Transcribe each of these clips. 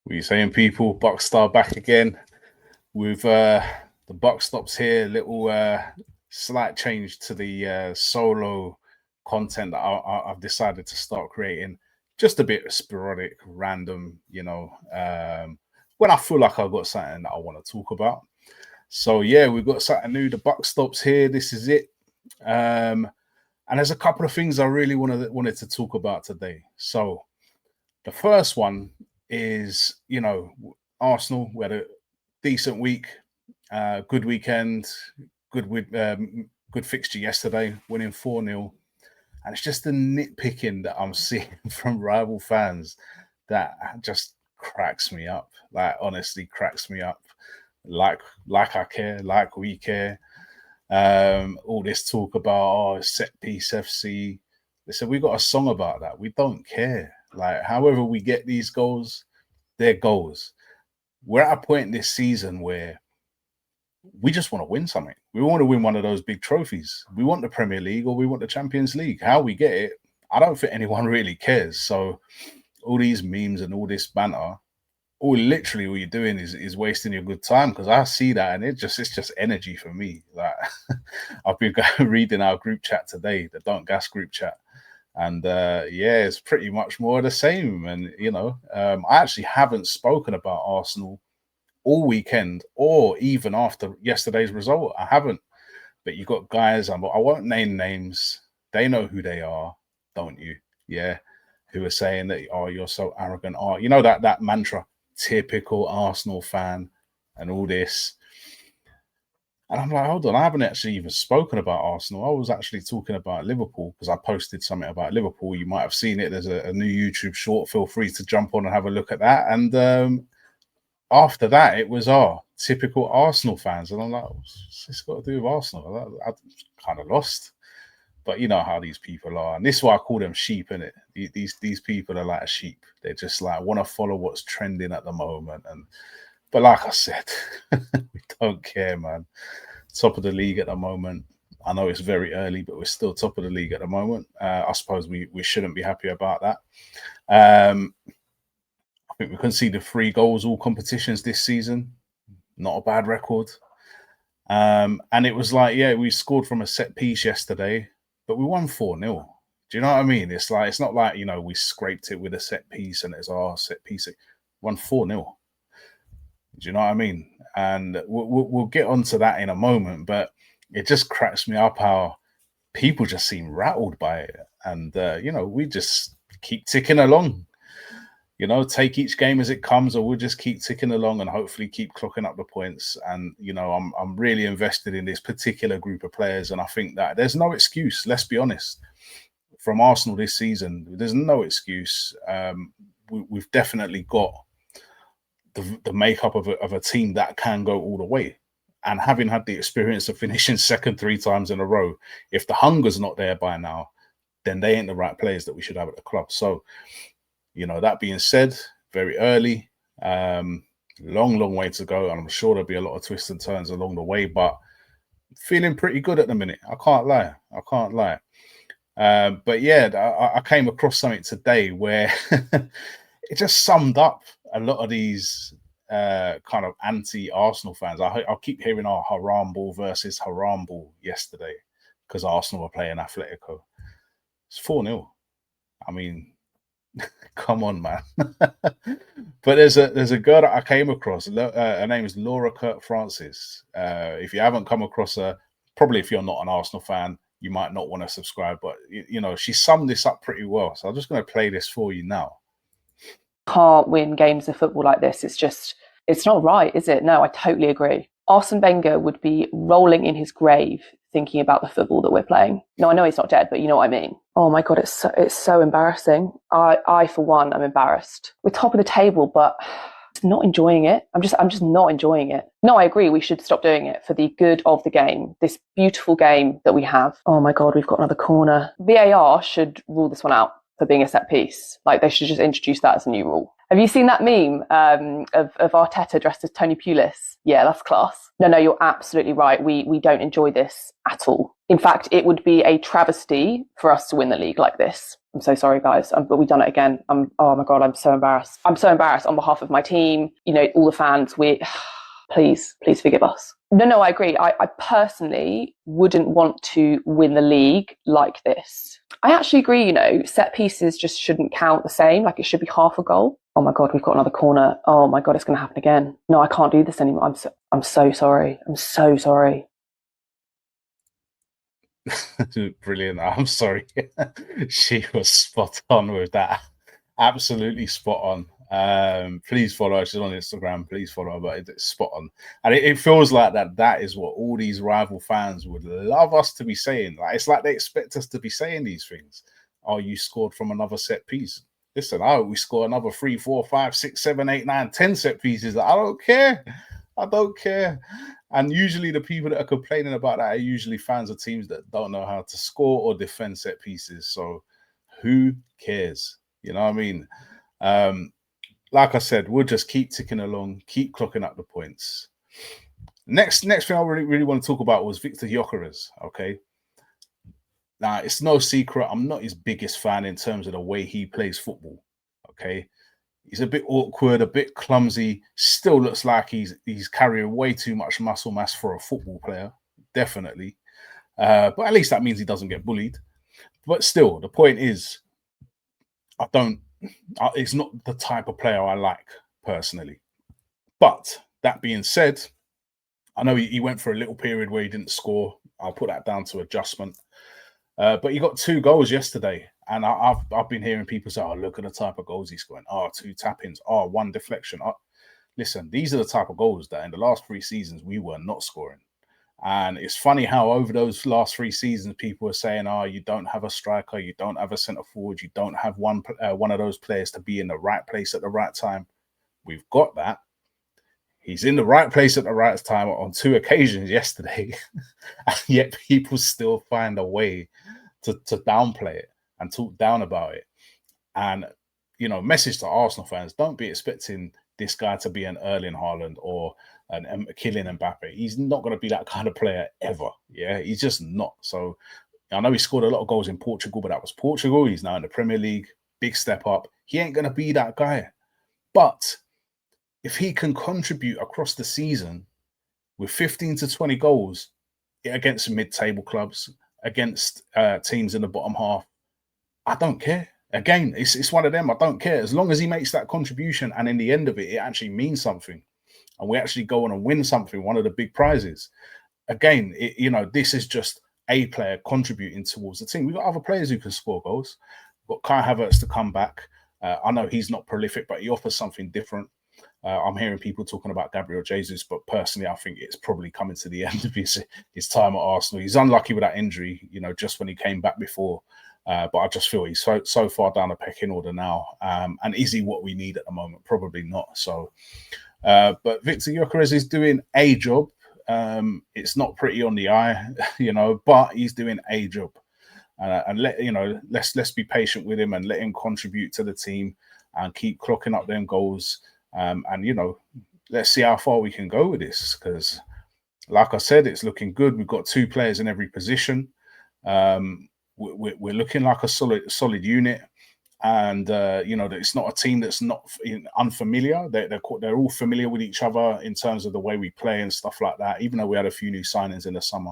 What are you saying, people? Buckstar back again with the buck stops here. Little slight change to the solo content that I've decided to start creating. Just a bit sporadic, random, when I feel like I've got something that I want to talk about. So yeah, we've got something new. The buck stops here. This is it. And there's a couple of things I really wanted to talk about today. So the first one is, Arsenal. We had a decent week, good weekend, good fixture yesterday, winning 4-0. And it's just the nitpicking that I'm seeing from rival fans that just cracks me up. Like, honestly, cracks me up. Like I care, like we care. All this talk about set piece FC. They said we got a song about that. We don't care. Like, however we get these goals, they're goals. We're at a point this season where we just want to win something. We want to win one of those big trophies. We want the Premier League or we want the Champions League. How we get it, I don't think anyone really cares. So all these memes and all this banter, all you're doing is wasting your good time, because I see that and it's just energy for me. Like, I've been reading our group chat today, the Don't Gas group chat. And it's pretty much more of the same. And, I actually haven't spoken about Arsenal all weekend or even after yesterday's result. I haven't. But you got guys, I won't name names. They know who they are, don't you? Yeah. Who are saying that, you're so arrogant. That mantra, typical Arsenal fan and all this. And I'm like, hold on, I haven't actually even spoken about Arsenal. I was actually talking about Liverpool because I posted something about Liverpool. You might have seen it. There's a new YouTube short. Feel free to jump on and have a look at that. And after that, it was typical Arsenal fans. And I'm like, what's this got to do with Arsenal? I kind of lost. But you know how these people are. And this is why I call them sheep, innit? These people are like a sheep. They just like want to follow what's trending at the moment. But like I said, we don't care, man. Top of the league at the moment. I know it's very early, but we're still top of the league at the moment. I suppose we shouldn't be happy about that. I think we conceded 3 goals all competitions this season. Not a bad record. And it was like, we scored from a set piece yesterday, but we won 4-0. Do you know what I mean? It's not like, we scraped it with a set piece and it's our set piece. We won 4-0. Do you know what I mean? And we'll get onto that in a moment, but it just cracks me up how people just seem rattled by it. And, we just keep ticking along, take each game as it comes, or we'll just keep ticking along and hopefully keep clocking up the points. And, I'm really invested in this particular group of players. And I think that there's no excuse, let's be honest, from Arsenal this season. There's no excuse. We've definitely got the makeup of a team that can go all the way. And having had the experience of finishing second 3 times in a row, if the hunger's not there by now, then they ain't the right players that we should have at the club. So, that being said, very early, long way to go. And I'm sure there'll be a lot of twists and turns along the way, but feeling pretty good at the minute. I can't lie. But yeah, I came across something today where it just summed up a lot of these kind of anti-Arsenal fans. I keep hearing haram ball versus haram ball yesterday because Arsenal were playing Atletico. It's 4-0. I mean, come on, man. But there's a girl that I came across. Her name is Laura Kurt Francis. If you haven't come across her, probably if you're not an Arsenal fan, you might not want to subscribe. But, she summed this up pretty well. So I'm just going to play this for you now. Can't win games of football like this. It's not right, is it? No, I totally agree. Arsene Wenger would be rolling in his grave thinking about the football that we're playing. No, I know he's not dead, but you know what I mean. Oh my God, it's so embarrassing. I for one, I'm embarrassed. We're top of the table, but I'm not enjoying it. I'm just not enjoying it. No, I agree. We should stop doing it for the good of the game. This beautiful game that we have. Oh my God, we've got another corner. VAR should rule this one out. for being a set piece. Like, they should just introduce that as a new rule. Have you seen that meme of Arteta dressed as Tony Pulis? Yeah, that's class. No, you're absolutely right. We don't enjoy this at all. In fact, it would be a travesty for us to win the league like this. I'm so sorry, guys, but we've done it again. Oh my God, I'm so embarrassed. I'm so embarrassed on behalf of my team, all the fans. Please forgive us. No, I agree. I personally wouldn't want to win the league like this. I actually agree, set pieces just shouldn't count the same. Like, it should be half a goal. Oh my God, we've got another corner. Oh my God, it's going to happen again. No, I can't do this anymore. I'm so sorry. I'm so sorry. Brilliant. I'm sorry. She was spot on with that. Absolutely spot on. Please follow her. She's on Instagram. Please follow her, but it's spot on. And it feels like that is what all these rival fans would love us to be saying. Like, it's like they expect us to be saying these things. Oh, you scored from another set piece. Listen, we score another 3, 4, 5, 6, 7, 8, 9, 10 set pieces. I don't care. I don't care. And usually the people that are complaining about that are usually fans of teams that don't know how to score or defend set pieces. So who cares? You know what I mean? Like I said, we'll just keep ticking along, keep clocking up the points. Next thing I really want to talk about was Viktor Gyokeres, okay? Now, it's no secret, I'm not his biggest fan in terms of the way he plays football, okay? He's a bit awkward, a bit clumsy, still looks like he's carrying way too much muscle mass for a football player, definitely. But at least that means he doesn't get bullied. But still, the point is, it's not the type of player I like, personally. But that being said, I know he went for a little period where he didn't score. I'll put that down to adjustment. But he got 2 goals yesterday. And I've been hearing people say, oh, look at the type of goals he's scoring. Oh, 2 tap-ins. Oh, 1 deflection. Listen, these are the type of goals that in the last 3 seasons we were not scoring. And it's funny how over those last 3 seasons, people are saying, oh, you don't have a striker, you don't have a centre forward, you don't have one of those players to be in the right place at the right time. We've got that. He's in the right place at the right time on 2 occasions yesterday. And yet people still find a way to downplay it and talk down about it. And, message to Arsenal fans, don't be expecting this guy to be an Erling Haaland or an Kylian Mbappe. He's not going to be that kind of player ever. Yeah, he's just not. So I know he scored a lot of goals in Portugal, but that was Portugal. He's now in the Premier League. Big step up. He ain't going to be that guy. But if he can contribute across the season with 15 to 20 goals against mid-table clubs, against teams in the bottom half, I don't care. Again, it's one of them. I don't care. As long as he makes that contribution and in the end of it, it actually means something and we actually go on and win something, one of the big prizes. Again, this is just a player contributing towards the team. We've got other players who can score goals. We've got Kai Havertz to come back. I know he's not prolific, but he offers something different. I'm hearing people talking about Gabriel Jesus, but personally, I think it's probably coming to the end of his time at Arsenal. He's unlucky with that injury, just when he came back before. But I just feel he's so far down the pecking order now. And is he what we need at the moment? Probably not. So, but Viktor Gyokeres is doing a job. It's not pretty on the eye, but he's doing a job. And let's be patient with him and let him contribute to the team and keep clocking up them goals. And let's see how far we can go with this, because like I said, it's looking good. We've got 2 players in every position. We're looking like a solid unit, and it's not a team that's not unfamiliar. They're all familiar with each other in terms of the way we play and stuff like that, even though we had a few new signings in the summer,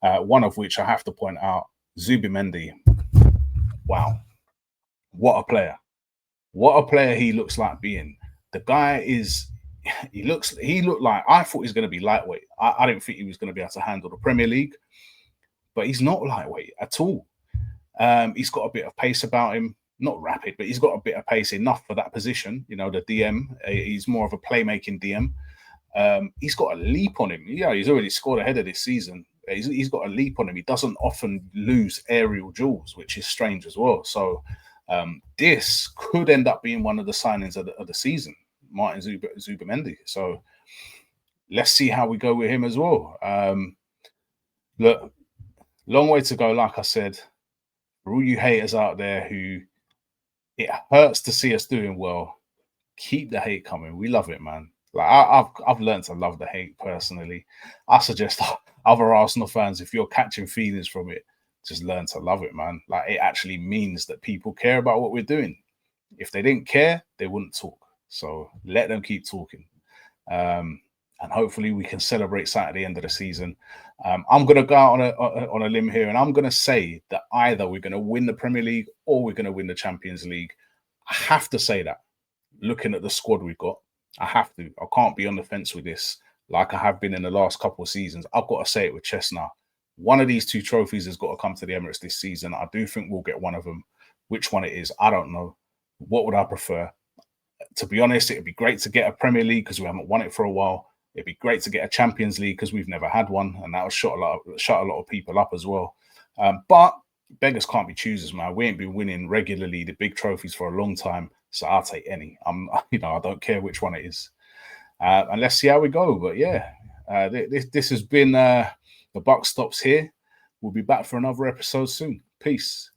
one of which I have to point out, Zubimendi. Wow, what a player he looks like being. The guy he looked like, I thought he was going to be lightweight. I didn't think he was going to be able to handle the Premier League, but he's not lightweight at all. He's got a bit of pace about him, not rapid, but he's got a bit of pace enough for that position. The DM, he's more of a playmaking DM. He's got a leap on him. He's already scored ahead of this season. He's got a leap on him. He doesn't often lose aerial duels, which is strange as well. So this could end up being one of the signings of the season, Martin Zubimendi. So let's see how we go with him as well. Look, long way to go, like I said. For all you haters out there who it hurts to see us doing well. Keep the hate coming. We love it, man. Like I've learned to love the hate personally. I suggest other Arsenal fans, if you're catching feelings from it, just learn to love it, man. Like it actually means that people care about what we're doing. If they didn't care, they wouldn't talk. So let them keep talking. And hopefully we can celebrate Saturday at the end of the season. I'm going to go out on a limb here, and I'm going to say that either we're going to win the Premier League or we're going to win the Champions League. I have to say that, looking at the squad we've got, I have to. I can't be on the fence with this like I have been in the last couple of seasons. I've got to say it with chest now. One of these two trophies has got to come to the Emirates this season. I do think we'll get one of them. Which one it is, I don't know. What would I prefer? To be honest, it'd be great to get a Premier League because we haven't won it for a while. It'd be great to get a Champions League because we've never had one, and that would shut a lot of people up as well. But beggars can't be choosers, man. We ain't been winning regularly the big trophies for a long time, so I'll take any. I don't care which one it is, and let's see how we go. But yeah, this has been the Buck Stops here. We'll be back for another episode soon. Peace.